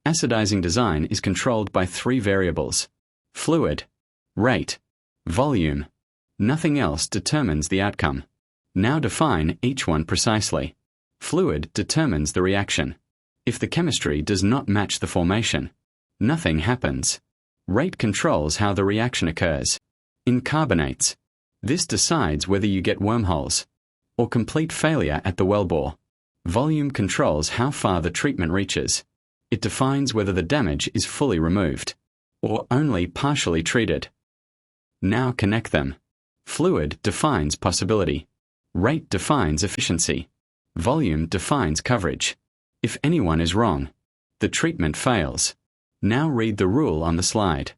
Acidizing design is controlled by three variables: fluid, rate, volume. Nothing else determines the outcome. Now define each one precisely. Fluid determines the reaction. If the chemistry does not match the formation, nothing happens. Rate controls how the reaction occurs. In carbonates, this decides whether you get wormholes or complete failure at the wellbore. Volume controls how far the treatment reaches. It defines whether the damage is fully removed or only partially treated. Now connect them. Fluid defines possibility. Rate defines efficiency. Volume defines coverage. If anyone is wrong, the treatment fails. Now read the rule on the slide.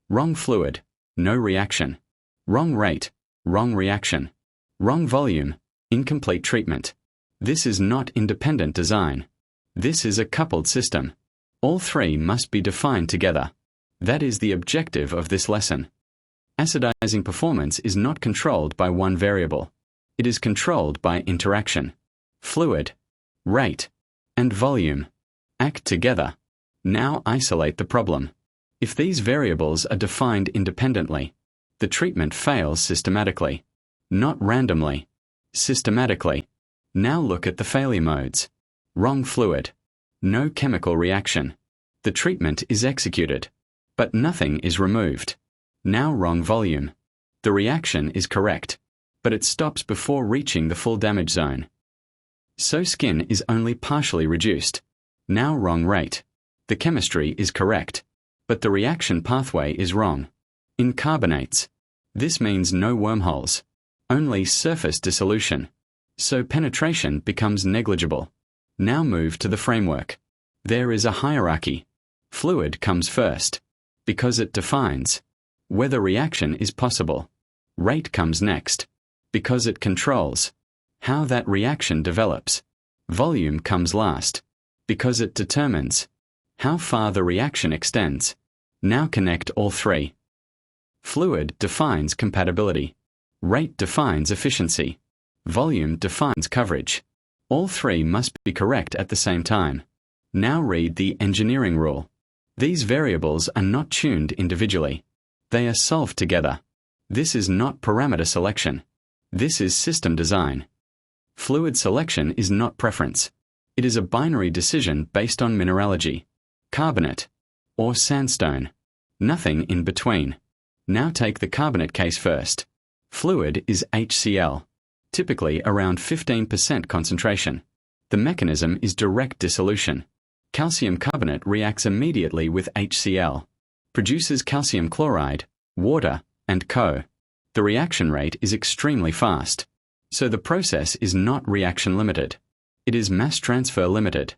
Wrong fluid, no reaction. Wrong rate, wrong reaction. Wrong volume, incomplete treatment. This is not independent design. This is a coupled system. All three must be defined together. That is the objective of this lesson. Acidizing performance is not controlled by one variable. It is controlled by interaction. Fluid, rate, and volume act together. Now isolate the problem. If these variables are defined independently, the treatment fails systematically. Not randomly. Systematically. Now look at the failure modes. Wrong fluid. No chemical reaction. The treatment is executed, but nothing is removed. Now wrong volume. The reaction is correct, but it stops before reaching the full damage zone. So skin is only partially reduced. Now wrong rate. The chemistry is correct, but the reaction pathway is wrong. In carbonates, this means no wormholes, only surface dissolution. So penetration becomes negligible. Now move to the framework. There is a hierarchy. Fluid comes first, because it defines whether reaction is possible. Rate comes next, because it controls how that reaction develops. Volume comes last, because it determines how far the reaction extends. Now connect all three. Fluid defines compatibility. Rate defines efficiency. Volume defines coverage. All three must be correct at the same time. Now read the engineering rule. These variables are not tuned individually. They are solved together. This is not parameter selection. This is system design. Fluid selection is not preference. It is a binary decision based on mineralogy, carbonate, or sandstone. Nothing in between. Now take the carbonate case first. Fluid is HCl, typically around 15% concentration. The mechanism is direct dissolution. Calcium carbonate reacts immediately with HCl, produces calcium chloride, water, and CO. The reaction rate is extremely fast, so the process is not reaction limited. It is mass transfer limited.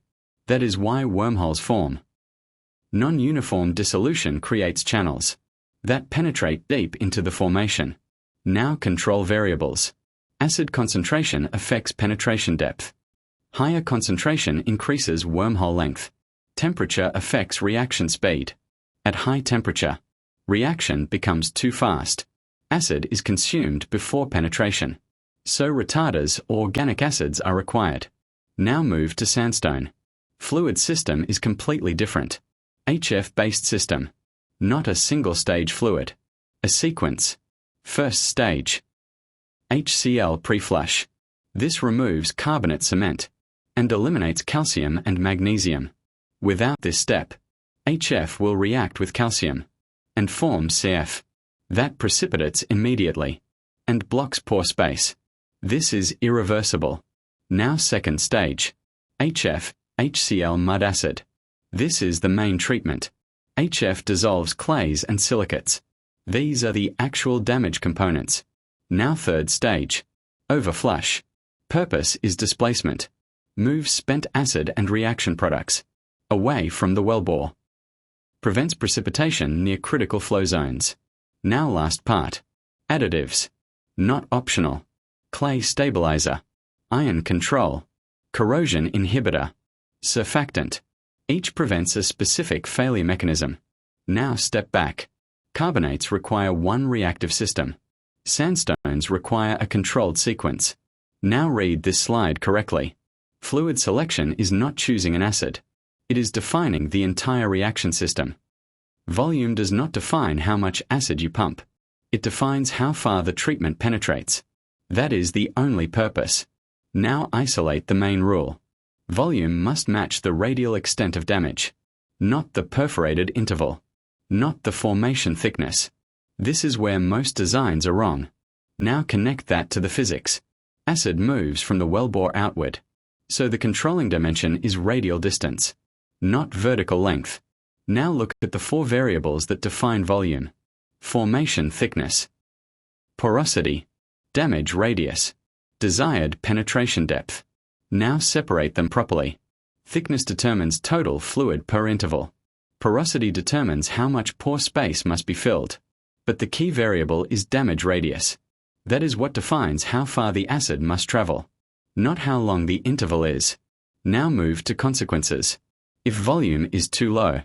That is why wormholes form. Non-uniform dissolution creates channels that penetrate deep into the formation. Now control variables. Acid concentration affects penetration depth. Higher concentration increases wormhole length. Temperature affects reaction speed. At high temperature, reaction becomes too fast. Acid is consumed before penetration. So retarders or organic acids are required. Now move to sandstone. Fluid system is completely different. HF-based system. Not a single-stage fluid. A sequence. First stage. HCl preflush. This removes carbonate cement and eliminates calcium and magnesium. Without this step, HF will react with calcium and form CaF. That precipitates immediately and blocks pore space. This is irreversible. Now second stage. HF, HCl mud acid. This is the main treatment. HF dissolves clays and silicates. These are the actual damage components. Now third stage. Overflush. Purpose is displacement. Moves spent acid and reaction products away from the wellbore. Prevents precipitation near critical flow zones. Now last part. Additives. Not optional. Clay stabilizer. Ion control. Corrosion inhibitor. Surfactant. Each prevents a specific failure mechanism. Now step back. Carbonates require one reactive system. Sandstones require a controlled sequence. Now read this slide correctly. Fluid selection is not choosing an acid. It is defining the entire reaction system. Volume does not define how much acid you pump. It defines how far the treatment penetrates. That is the only purpose. Now isolate the main rule. Volume must match the radial extent of damage, not the perforated interval, not the formation thickness. This is where most designs are wrong. Now connect that to the physics. Acid moves from the wellbore outward, so the controlling dimension is radial distance, not vertical length. Now look at the four variables that define volume: formation thickness, porosity, damage radius, desired penetration depth. Now separate them properly. Thickness determines total fluid per interval. Porosity determines how much pore space must be filled. But the key variable is damage radius. That is what defines how far the acid must travel, not how long the interval is. Now move to consequences. If volume is too low,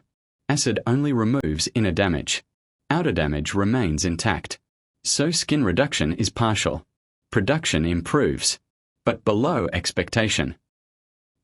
acid only removes inner damage. Outer damage remains intact. So skin reduction is partial. Production improves, but below expectation.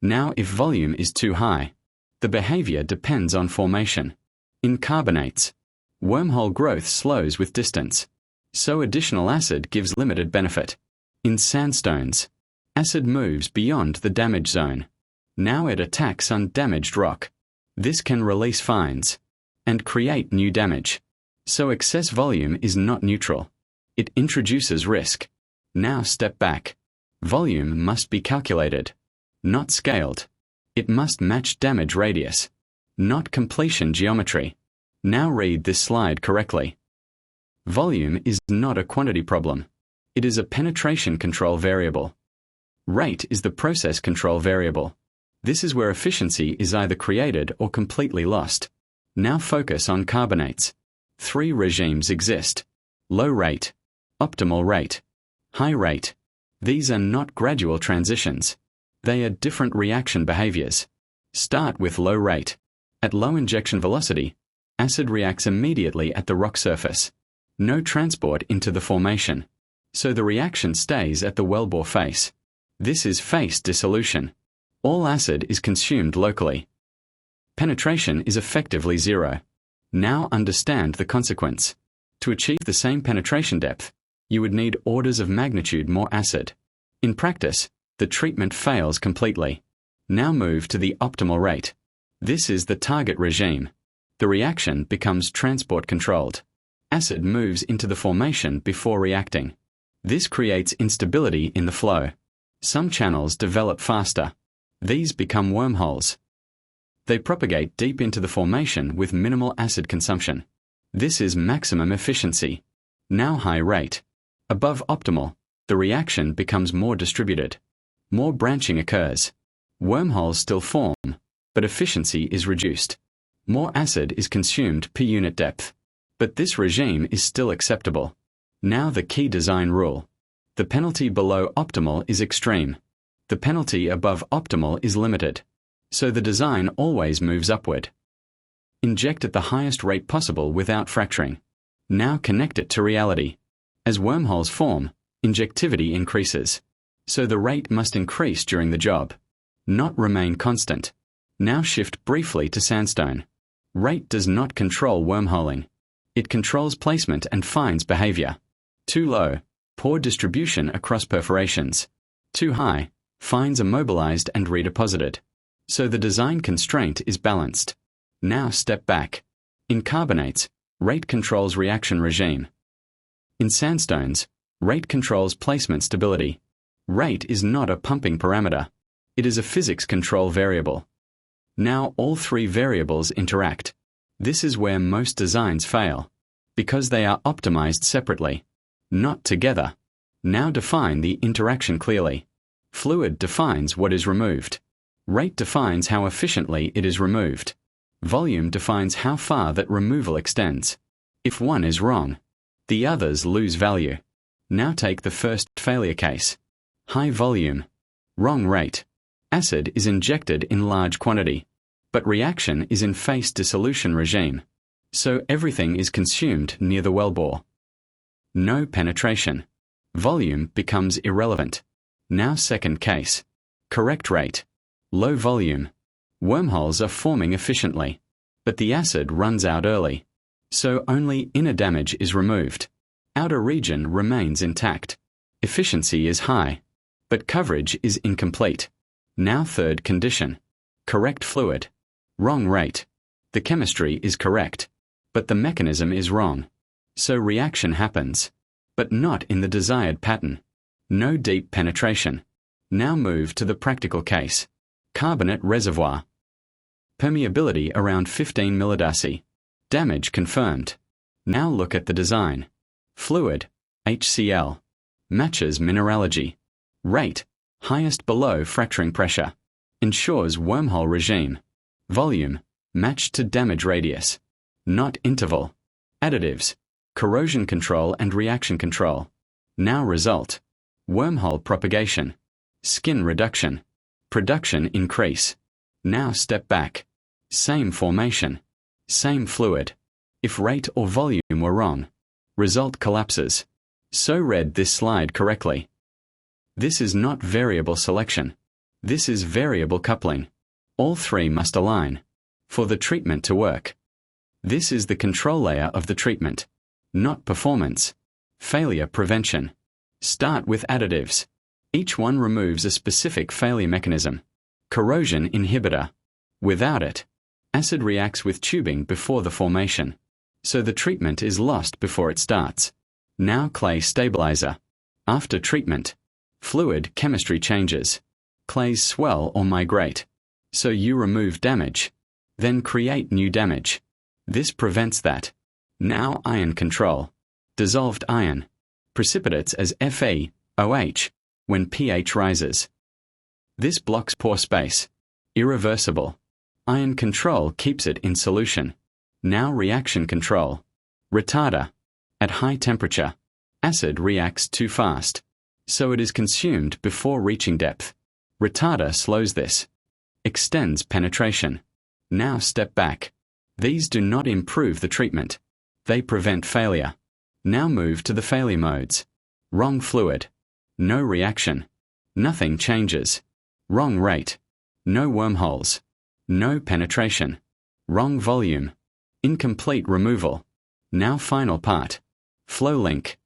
Now if volume is too high, the behavior depends on formation. In carbonates, wormhole growth slows with distance, so additional acid gives limited benefit. In sandstones, acid moves beyond the damage zone. Now it attacks undamaged rock. This can release fines and create new damage. So excess volume is not neutral. It introduces risk. Now step back. Volume must be calculated, not scaled. It must match damage radius, not completion geometry. Now read this slide correctly. Volume is not a quantity problem. It is a penetration control variable. Rate is the process control variable. This is where efficiency is either created or completely lost. Now focus on carbonates. 3 regimes exist: low rate, optimal rate, high rate. These are not gradual transitions. They are different reaction behaviors. Start with low rate. At low injection velocity, acid reacts immediately at the rock surface. No transport into the formation. So the reaction stays at the wellbore face. This is phase dissolution. All acid is consumed locally. Penetration is effectively zero. Now understand the consequence. To achieve the same penetration depth, you would need orders of magnitude more acid. In practice, the treatment fails completely. Now move to the optimal rate. This is the target regime. The reaction becomes transport controlled. Acid moves into the formation before reacting. This creates instability in the flow. Some channels develop faster. These become wormholes. They propagate deep into the formation with minimal acid consumption. This is maximum efficiency. Now high rate. Above optimal, the reaction becomes more distributed. More branching occurs. Wormholes still form, but efficiency is reduced. More acid is consumed per unit depth. But this regime is still acceptable. Now the key design rule. The penalty below optimal is extreme. The penalty above optimal is limited. So the design always moves upward. Inject at the highest rate possible without fracturing. Now connect it to reality. As wormholes form, injectivity increases. So the rate must increase during the job, not remain constant. Now shift briefly to sandstone. Rate does not control wormholing. It controls placement and fines behavior. Too low, poor distribution across perforations. Too high, fines are mobilized and redeposited. So the design constraint is balanced. Now step back. In carbonates, rate controls reaction regime. In sandstones, rate controls placement stability. Rate is not a pumping parameter. It is a physics control variable. Now all 3 variables interact. This is where most designs fail, because they are optimized separately, not together. Now define the interaction clearly. Fluid defines what is removed. Rate defines how efficiently it is removed. Volume defines how far that removal extends. If one is wrong, the others lose value. Now take the first failure case. High volume. Wrong rate. Acid is injected in large quantity, but reaction is in phase dissolution regime. So everything is consumed near the wellbore. No penetration. Volume becomes irrelevant. Now second case. Correct rate. Low volume. Wormholes are forming efficiently, but the acid runs out early, so only inner damage is removed. Outer region remains intact. Efficiency is high, but coverage is incomplete. Now third condition. Correct fluid. Wrong rate. The chemistry is correct, but the mechanism is wrong. So reaction happens, but not in the desired pattern. No deep penetration. Now move to the practical case. Carbonate reservoir. Permeability around 15 millidarcy. Damage confirmed. Now look at the design. Fluid, HCl. Matches mineralogy. Rate, highest below fracturing pressure. Ensures wormhole regime. Volume, matched to damage radius. Not interval. Additives, corrosion control and reaction control. Now result. Wormhole propagation. Skin reduction. Production increase. Now step back. Same formation. Same fluid. If rate or volume were wrong, result collapses. So read this slide correctly. This is not variable selection. This is variable coupling. All three must align for the treatment to work. This is the control layer of the treatment, not performance. Failure prevention. Start with additives. Each one removes a specific failure mechanism. Corrosion inhibitor. Without it, acid reacts with tubing before the formation, so the treatment is lost before it starts. Now clay stabilizer. After treatment, fluid chemistry changes. Clays swell or migrate, so you remove damage, then create new damage. This prevents that. Now ion control. Dissolved ion. Precipitates as Fe, OH, when pH rises. This blocks pore space. Irreversible. Ion control keeps it in solution. Now reaction control. Retarder. At high temperature, acid reacts too fast, so it is consumed before reaching depth. Retarder slows this. Extends penetration. Now step back. These do not improve the treatment. They prevent failure. Now move to the failure modes. Wrong fluid. No reaction. Nothing changes. Wrong rate. No wormholes. No penetration. Wrong volume. Incomplete removal. Now final part. Flow link.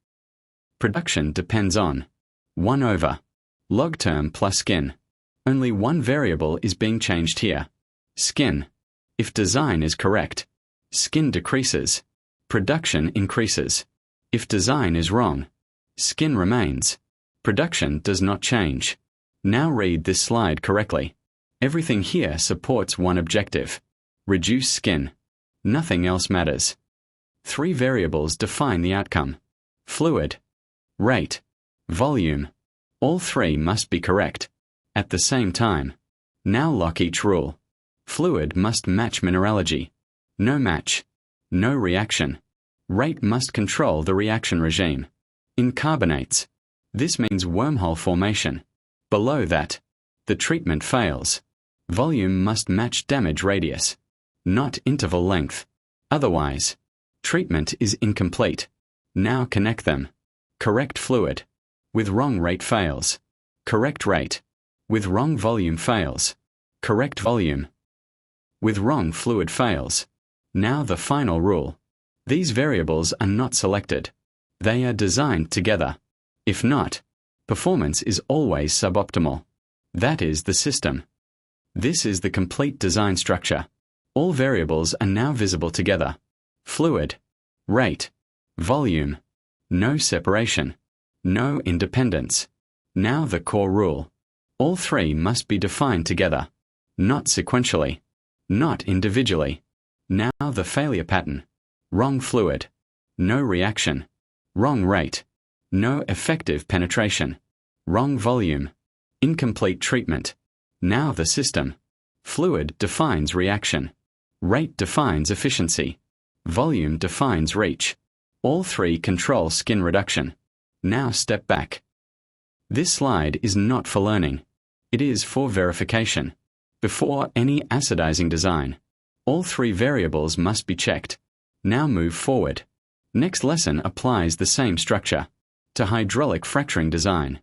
Production depends on 1/, log term plus skin. Only one variable is being changed here. Skin. If design is correct, skin decreases. Production increases. If design is wrong, skin remains. Production does not change. Now read this slide correctly. Everything here supports one objective. Reduce skin. Nothing else matters. Three variables define the outcome. Fluid, rate, volume. All three must be correct at the same time. Now lock each rule. Fluid must match mineralogy. No match. No reaction. Rate must control the reaction regime. In carbonates, this means wormhole formation. Below that, the treatment fails. Volume must match damage radius, not interval length. Otherwise, treatment is incomplete. Now connect them. Correct fluid. With wrong rate fails. Correct rate. With wrong volume fails. Correct volume. With wrong fluid fails. Now the final rule. These variables are not selected. They are designed together. If not, performance is always suboptimal. That is the system. This is the complete design structure. All variables are now visible together. Fluid, rate, volume. No separation. No independence. Now the core rule. All three must be defined together. Not sequentially. Not individually. Now the failure pattern. Wrong fluid. No reaction. Wrong rate. No effective penetration. Wrong volume. Incomplete treatment. Now the system. Fluid defines reaction. Rate defines efficiency. Volume defines reach. All three control skin reduction. Now step back. This slide is not for learning. It is for verification. Before any acidizing design, all three variables must be checked. Now move forward. Next lesson applies the same structure to hydraulic fracturing design.